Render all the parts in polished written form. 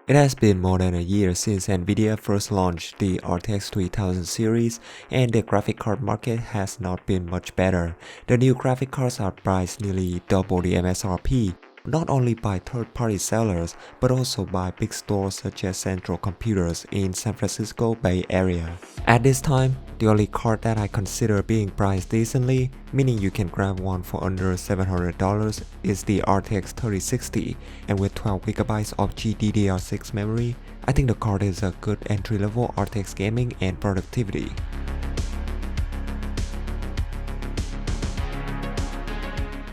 It has been more than a year since Nvidia first launched the RTX 3000 series, and the graphic card market has not been much better. The new graphic cards are priced nearly double the MSRP, not only by third-party sellers, but also by big stores such as Central Computers in San Francisco Bay Area. At this time, the only card that I consider being priced decently, meaning you can grab one for under $700, is the RTX 3060, and with 12GB of GDDR6 memory, I think the card is a good entry-level RTX gaming and productivity.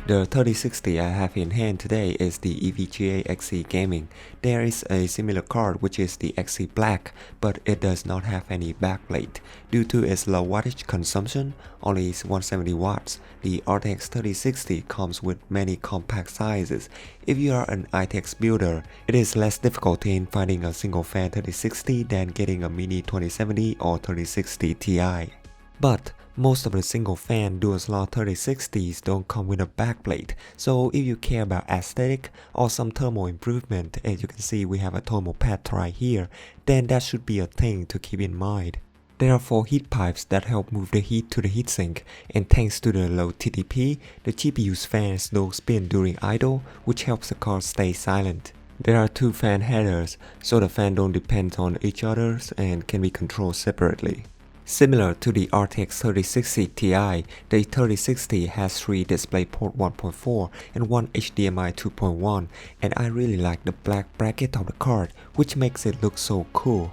The 3060 I have in hand today is the EVGA XE Gaming. There is a similar card which is the XE Black, but it does not have any backplate. Due to its low wattage consumption, only 170 watts, the RTX 3060 comes with many compact sizes. If you are an ITX builder, it is less difficult in finding a single fan 3060 than getting a mini 2070 or 3060 Ti. But most of the single fan dual slot 3060s don't come with a backplate, so if you care about aesthetic or some thermal improvement, as you can see we have a thermal pad right here, then that should be a thing to keep in mind. There are 4 heat pipes that help move the heat to the heatsink, and thanks to the low TDP, the GPU's fans don't spin during idle, which helps the card stay silent. There are 2 fan headers, so the fan don't depend on each other and can be controlled separately. Similar to the RTX 3060 Ti, the 3060 has 3 DisplayPort 1.4 and 1 HDMI 2.1, and I really like the black bracket of the card, which makes it look so cool.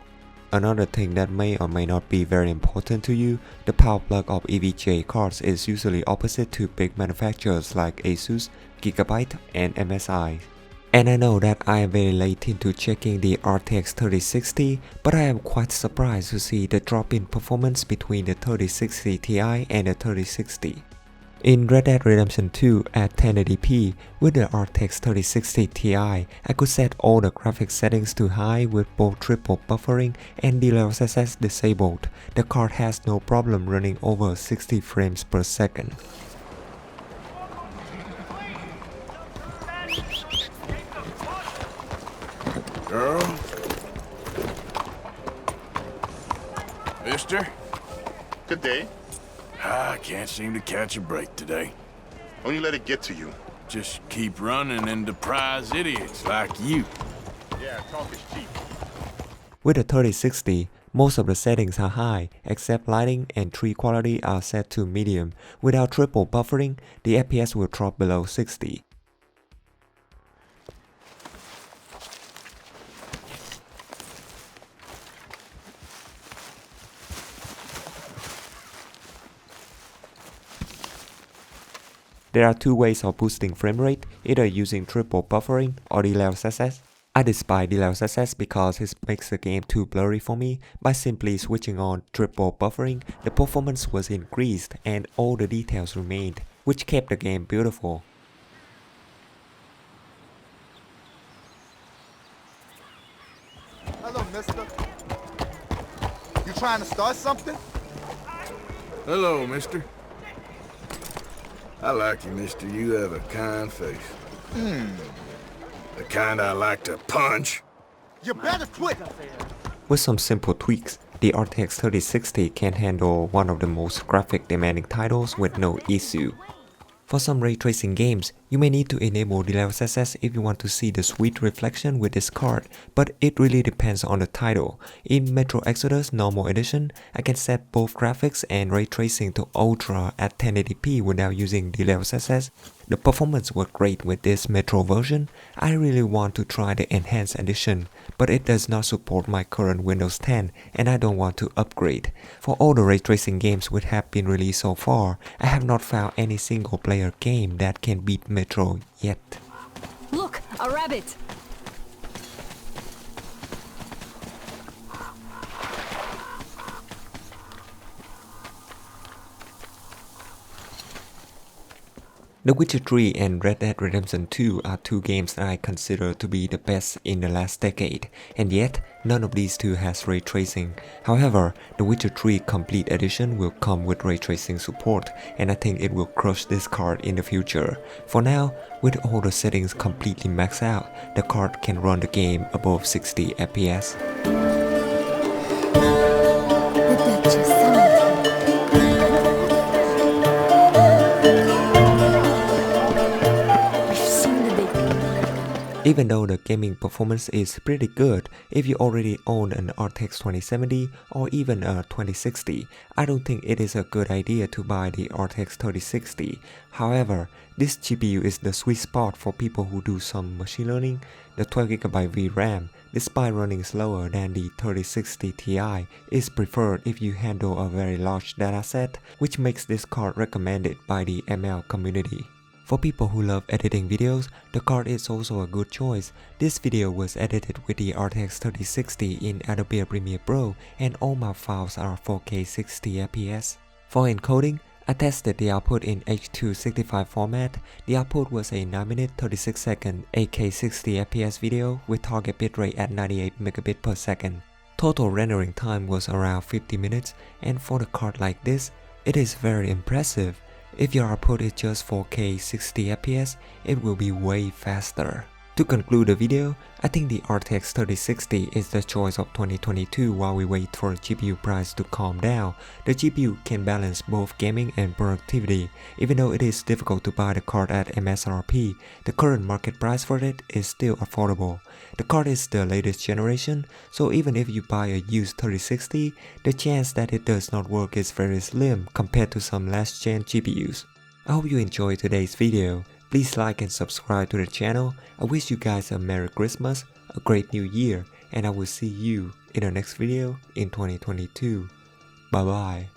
Another thing that may or may not be very important to you, the power plug of EVGA cards is usually opposite to big manufacturers like ASUS, Gigabyte, and MSI. And I know that I am very late into checking the RTX 3060, but I am quite surprised to see the drop in performance between the 3060 Ti and the 3060. In Red Dead Redemption 2 at 1080p with the RTX 3060 Ti, I could set all the graphics settings to high with both triple buffering and DLSS disabled. The card has no problem running over 60 frames per second. Girl? Mister? Good day. I can't seem to catch a break today. Don't you let it get to you. Just keep running into prize idiots like you. Yeah, talk is cheap. With the 3060, most of the settings are high, except lighting and tree quality are set to medium. Without triple buffering, the FPS will drop below 60. There are 2 ways of boosting frame rate, either using triple buffering or DLSS. I despise DLSS because it makes the game too blurry for me. By simply switching on triple buffering, the performance was increased and all the details remained, which kept the game beautiful. Hello, mister. You trying to start something? Hello, mister. I like you, mister. You have a kind face. The kind I like to punch. You better quit. With some simple tweaks, the RTX 3060 can handle one of the most graphic demanding titles with no issue. For some ray tracing games, you may need to enable DLSS if you want to see the sweet reflection with this card, but it really depends on the title. In Metro Exodus Normal Edition, I can set both graphics and ray tracing to ultra at 1080p without using DLSS. The performance was great with this Metro version. I really want to try the Enhanced Edition, but it does not support my current Windows 10 and I don't want to upgrade. For all the ray tracing games which have been released so far, I have not found any single player game that can beat Metro yet. Look, a rabbit! The Witcher 3 and Red Dead Redemption 2 are two games that I consider to be the best in the last decade, and yet none of these two has ray tracing. However, The Witcher 3 Complete Edition will come with ray tracing support, and I think it will crush this card in the future. For now, with all the settings completely maxed out, the card can run the game above 60 FPS. Even though the gaming performance is pretty good, if you already own an RTX 2070 or even a 2060, I don't think it is a good idea to buy the RTX 3060. However, this GPU is the sweet spot for people who do some machine learning. The 12GB VRAM, despite running slower than the 3060 Ti, is preferred if you handle a very large dataset, which makes this card recommended by the ML community. For people who love editing videos, the card is also a good choice. This video was edited with the RTX 3060 in Adobe Premiere Pro, and all my files are 4K 60 FPS. For encoding, I tested the output in H.265 format. The output was a 9-minute 36-second 8K 60 FPS video with target bitrate at 98 megabit per second. Total rendering time was around 50 minutes, and for the card like this, it is very impressive. If your output is just 4K 60 FPS, it will be way faster. To conclude the video, I think the RTX 3060 is the choice of 2022 while we wait for GPU price to calm down. The GPU can balance both gaming and productivity. Even though it is difficult to buy the card at MSRP, the current market price for it is still affordable. The card is the latest generation, so even if you buy a used 3060, the chance that it does not work is very slim compared to some last gen GPUs. I hope you enjoyed today's video. Please like and subscribe to the channel. I wish you guys a Merry Christmas, a great New Year, and I will see you in the next video in 2022. Bye bye.